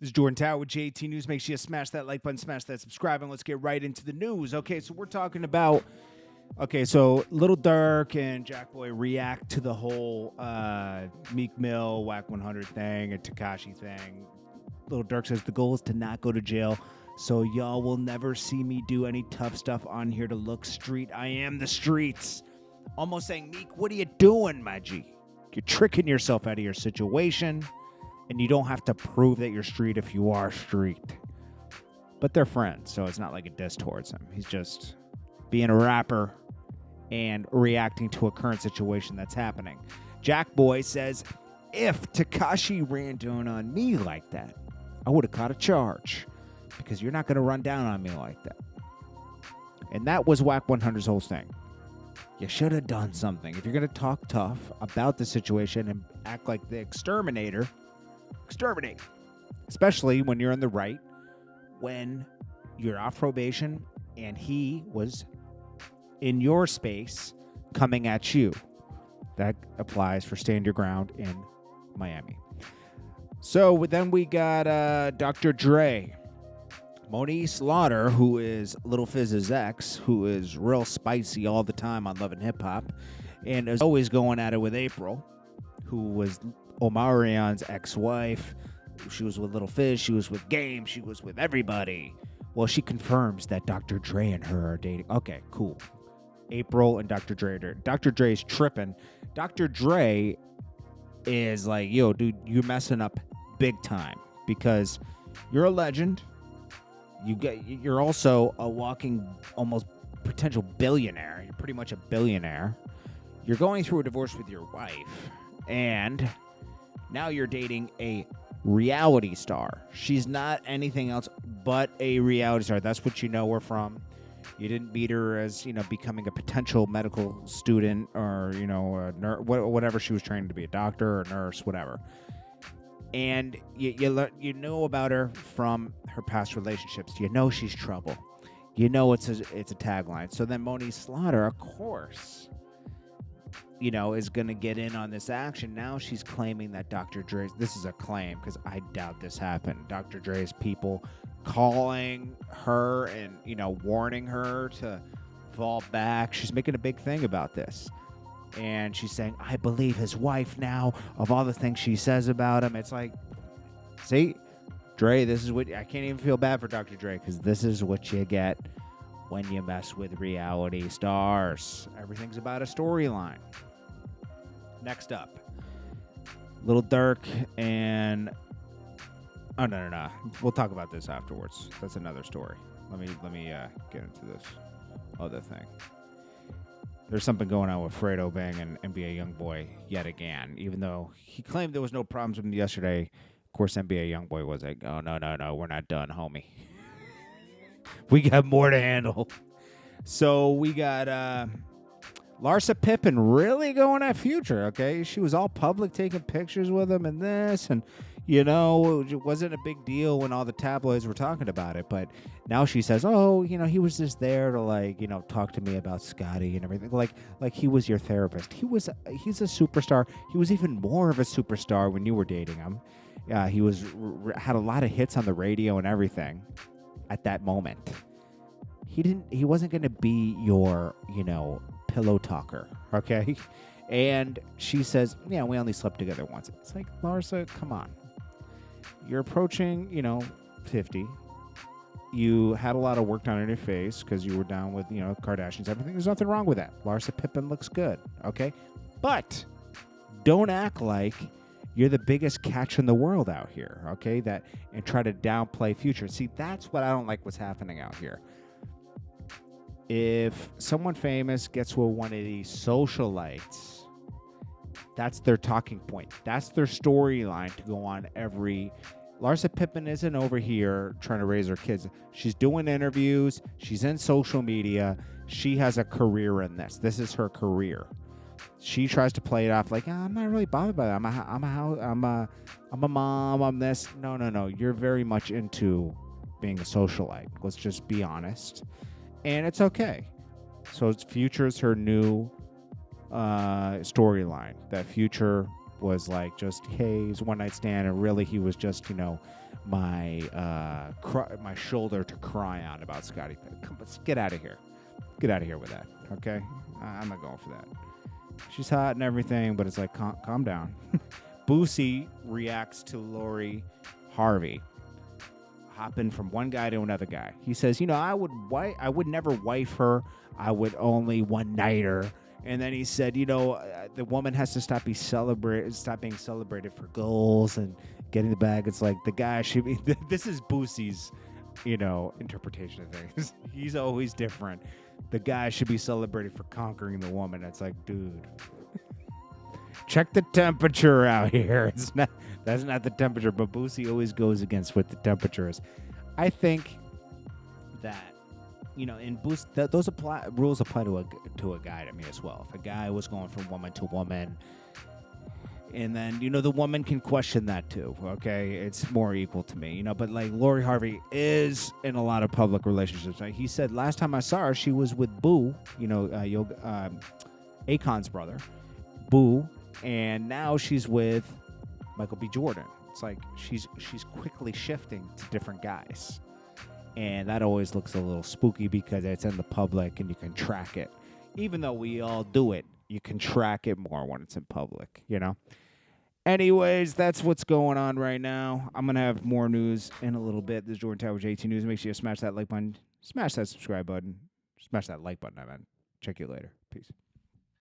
This is Jordan Tower with JT News. Make sure you smash that like button, smash that subscribe, and let's get right into the news. Okay, so we're talking about, so Lil Durk and Jackboy react to the whole Meek Mill, Whack 100 thing, and Tekashi thing. Lil Durk says the goal is to not go to jail, so y'all will never see me do any tough stuff on here to look street. I am the streets. Almost saying, Meek, what are you doing, my G? You're tricking yourself out of your situation. And you don't have to prove that you're street if you are street. But they're friends, so it's not like a diss towards him. He's just being a rapper and reacting to a current situation that's happening. Jackboy says, if Tekashi ran down on me like that, I would have caught a charge. Because you're not going to run down on me like that. And that was Whack 100's whole thing. You should have done something. If you're going to talk tough about the situation and act like the exterminator, exterminate. Especially when you're in the right, when you're off probation and he was in your space coming at you. That applies for Stand Your Ground in Miami. So then we got Dr. Dre. Monique Slaughter, who is Lil Fizz's ex, who is real spicy all the time on Love and Hip Hop, and is always going at it with Apryl, who was Omarion's ex-wife. She was with Lil Fizz, she was with Game, she was with everybody. Well, she confirms that Dr. Dre and her are dating. Okay, cool. Apryl and Dr. Dre. Dr. Dre's tripping. Dr. Dre is like, yo, dude, you're messing up big time because you're a legend. You're also a walking, almost potential billionaire. You're pretty much a billionaire. You're going through a divorce with your wife, and now you're dating a reality star. She's not anything else but a reality star. That's what you know her from. You didn't meet her as, becoming a potential medical student or, a nurse, whatever she was training to be, a doctor or nurse, whatever. And you know about her from her past relationships. You know she's trouble. You know it's a tagline. So then Monique Slaughter, of course, is going to get in on this action. Now she's claiming that Dr. Dre, this is a claim because I doubt this happened. Dr. Dre's people calling her and, warning her to fall back. She's making a big thing about this. And she's saying, I believe his wife now of all the things she says about him. It's like, see, Dre, this is what, I can't even feel bad for Dr. Dre because this is what you get when you mess with reality stars. Everything's about a storyline. Next up, Lil Durk and, oh, no. We'll talk about this afterwards. That's another story. Let me get into this other thing. There's something going on with Fredo Bang and NBA Youngboy yet again. Even though he claimed there was no problems with him yesterday, of course, NBA Youngboy was like, oh, no, we're not done, homie. We got more to handle. So we got Larsa Pippen really going at Future, okay? She was all public taking pictures with him and this, and, it wasn't a big deal when all the tabloids were talking about it, but now she says, oh, he was just there to, talk to me about Scotty and everything, like he was your therapist. He's a superstar. He was even more of a superstar when you were dating him. He had a lot of hits on the radio and everything at that moment. He wasn't going to be your, pillow talker, okay? And she says, yeah, we only slept together once. It's like, Larsa, come on. You're approaching, 50. You had a lot of work done on your face because you were down with, Kardashians, everything. There's nothing wrong with that. Larsa Pippen looks good, okay? But don't act like you're the biggest catch in the world out here, okay? And try to downplay Future. See, that's what I don't like what's happening out here. If someone famous gets with one of these socialites, that's their talking point. That's their storyline to go on every... Larsa Pippen isn't over here trying to raise her kids. She's doing interviews. She's in social media. She has a career in this. This is her career. She tries to play it off like, I'm not really bothered by that. I'm a mom. I'm this. No. You're very much into being a socialite. Let's just be honest. And it's okay. So Future's her new storyline. That Future was like just, hey, he's one night stand, and really he was just, my my shoulder to cry on about Scottie Pippen. Let's get out of here. Get out of here with that, okay? I'm not going for that. She's hot and everything, but it's like, calm down. Boosie reacts to Lori Harvey hopping from one guy to another guy. He says, I would never wife her. I would only one night her. And then he said, the woman has to stop being celebrated for goals and getting the bag. It's like the guy should be. This is Boosie's, interpretation of things. He's always different. The guy should be celebrated for conquering the woman. It's like, dude, check the temperature out here. That's not the temperature, but Boosie always goes against what the temperature is. I think that, in Boosie, those rules apply to a guy to me as well. If a guy was going from woman to woman, and then, the woman can question that too, okay? It's more equal to me, but like Lori Harvey is in a lot of public relationships. Right? He said last time I saw her, she was with Boo, Akon's brother, Boo, and now she's with Michael B. Jordan. It's like she's quickly shifting to different guys. And that always looks a little spooky because it's in the public and you can track it. Even though we all do it, you can track it more when it's in public, Anyways, that's what's going on right now. I'm going to have more news in a little bit. This is Jordan Tower JT News. Make sure you smash that like button, smash that subscribe button, smash that like button, I meant. Check you later. Peace.